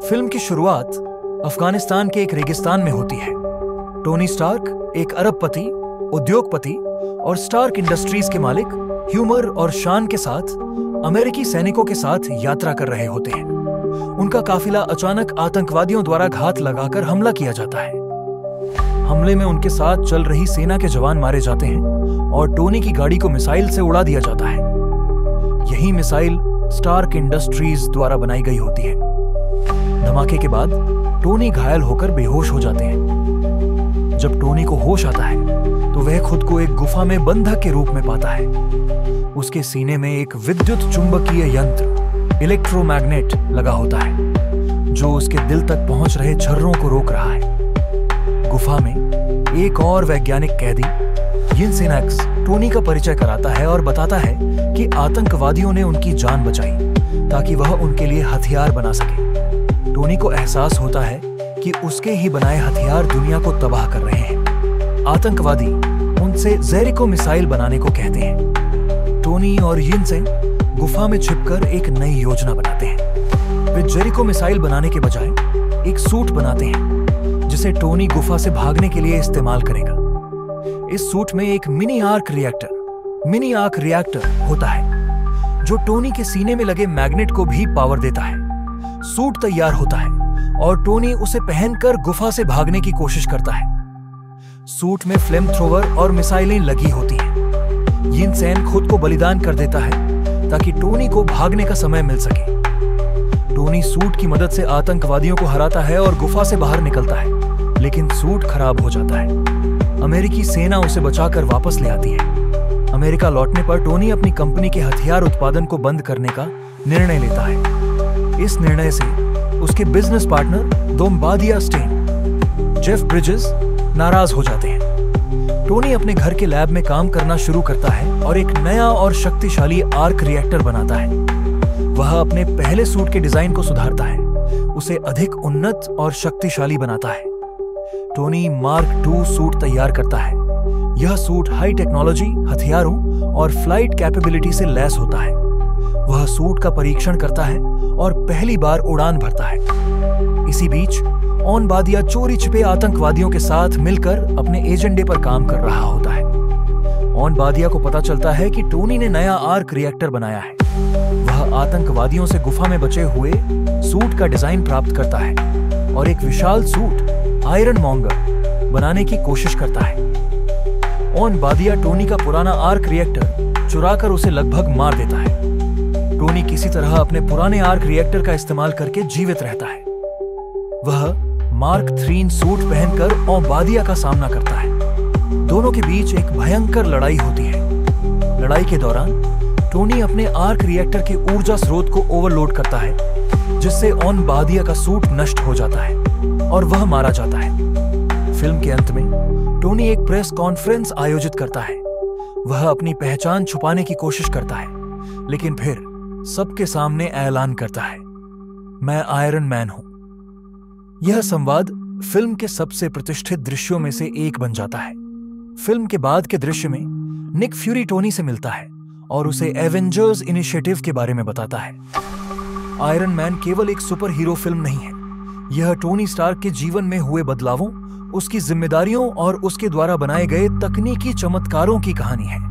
Film की शुरुआत अफगानिस्तान के एक रेगिस्तान में होती है। टोनी स्टार्क एक अरबपति, उद्योगपति और स्टार्क इंडस्ट्रीज के मालिक ह्यूमर और शान के साथ अमेरिकी सैनिकों के साथ यात्रा कर रहे होते हैं। उनका काफिला अचानक आतंकवादियों द्वारा घात लगाकर हमला किया जाता है। हमले में उनके साथ चल रही सेना के जवान मारे जाते हैं और टोनी की गाड़ी को मिसाइल से उड़ा दिया जाता है। यही मिसाइल स्टार्क इंडस्ट्रीज द्वारा बनाई गई होती है। धमाके के बाद टोनी घायल होकर बेहोश हो जाते हैं। जब टोनी को होश आता है तो वह खुद को एक गुफा में बंधक के रूप में पाता है। उसके सीने में एक विद्युत चुंबकीय यंत्र इलेक्ट्रोमैग्नेट लगा होता है जो उसके दिल तक पहुंच रहे छर्रों को रोक रहा है। गुफा में एक और वैज्ञानिक कैदी यिनसेनैक्स टोनी का परिचय कराता है और बताता है कि आतंकवादियों ने उनकी जान बचाई ताकि वह उनके लिए हथियार बना सके। टोनी को एहसास होता है कि उसके ही बनाए हथियार दुनिया को तबाह कर रहे हैं। आतंकवादी उनसे जेरिको मिसाइल बनाने को कहते हैं। टोनी और यिनसेन गुफा में छिपकर एक नई योजना बनाते हैं। वे जेरिको मिसाइल बनाने के बजाय एक सूट बनाते हैं जिसे टोनी गुफा से भागने के लिए इस्तेमाल करेगा। इस सूट में एक मिनी आर्क रिएक्टर होता है जो टोनी के सीने में लगे मैग्नेट को भी पावर देता है। सूट तैयार होता है और टोनी उसे पहनकर गुफा से भागने की कोशिश करता है। सूट में फ्लेम थ्रोवर और मिसाइलें लगी होती हैं। यिनसेन खुद को बलिदान कर देता है ताकि टोनी को भागने का समय मिल सके। टोनी सूट की मदद से आतंकवादियों को हराता है और गुफा से बाहर निकलता है, लेकिन सूट खराब हो जाता है। अमेरिकी सेना उसे बचाकर वापस ले आती है। अमेरिका लौटने पर टोनी अपनी कंपनी के हथियार उत्पादन को बंद करने का निर्णय लेता है। इस निर्णय से उसके business partner bombardier Stan, Jeff Bridges नाराज हो जाते हैं। टोनी अपने घर के लैब में काम करना शुरू करता है और एक नया और शक्तिशाली आर्क रिएक्टर बनाता है। वह अपने पहले सूट के डिजाइन को सुधारता है, उसे अधिक उन्नत और शक्तिशाली बनाता है। टोनी मार्क II सूट तैयार करता है। यह सूट हाई टेक्नोलॉजी, हथियारों और फ्लाइट कैपेबिलिटी से लैस होता है। वह सूट का परीक्षण करता है और पहली बार उड़ान भरता है। इसी बीच ओनबादिया चोरी छिपे आतंकवादियों के साथ मिलकर अपने एजेंडे पर काम कर रहा होता है। ओनबादिया को पता चलता है कि टोनी ने नया आर्क रिएक्टर बनाया है। वह आतंकवादियों से गुफा में बचे हुए सूट का डिजाइन प्राप्त करता है और एक विशाल सूट आयरन मॉन्गर बनाने की कोशिश करता है। ओनबादिया टोनी का पुराना आर्क रिएक्टर चुराकर उसे लगभग मार देता है। टोनी किसी तरह अपने पुराने आर्क रिएक्टर का इस्तेमाल करके जीवित रहता है। वह मार्क III सूट पहनकर ओनबादिया का सामना करता है। दोनों के बीच एक भयंकर लड़ाई होती है। लड़ाई के दौरान टोनी अपने आर्क रिएक्टर के ऊर्जा स्रोत को ओवरलोड करता है जिससे ओनबादिया का सूट नष्ट हो जाता है और वह मारा जाता है। फिल्म के अंत में टोनी एक प्रेस कॉन्फ्रेंस आयोजित करता है। वह अपनी पहचान छुपाने की कोशिश करता है, लेकिन फिर सबके सामने ऐलान करता है, मैं आयरन मैन हूं। यह संवाद फिल्म के सबसे प्रतिष्ठित दृश्यों में से एक बन जाता है। फिल्म के बाद के दृश्य में निक फ्यूरी टोनी से मिलता है और उसे एवेंजर्स इनिशिएटिव के बारे में बताता है। आयरन मैन केवल एक सुपर हीरो फिल्म नहीं है, यह टोनी स्टार्क के जीवन में हुए बदलावों, उसकी जिम्मेदारियों और उसके द्वारा बनाए गए तकनीकी चमत्कारों की कहानी है।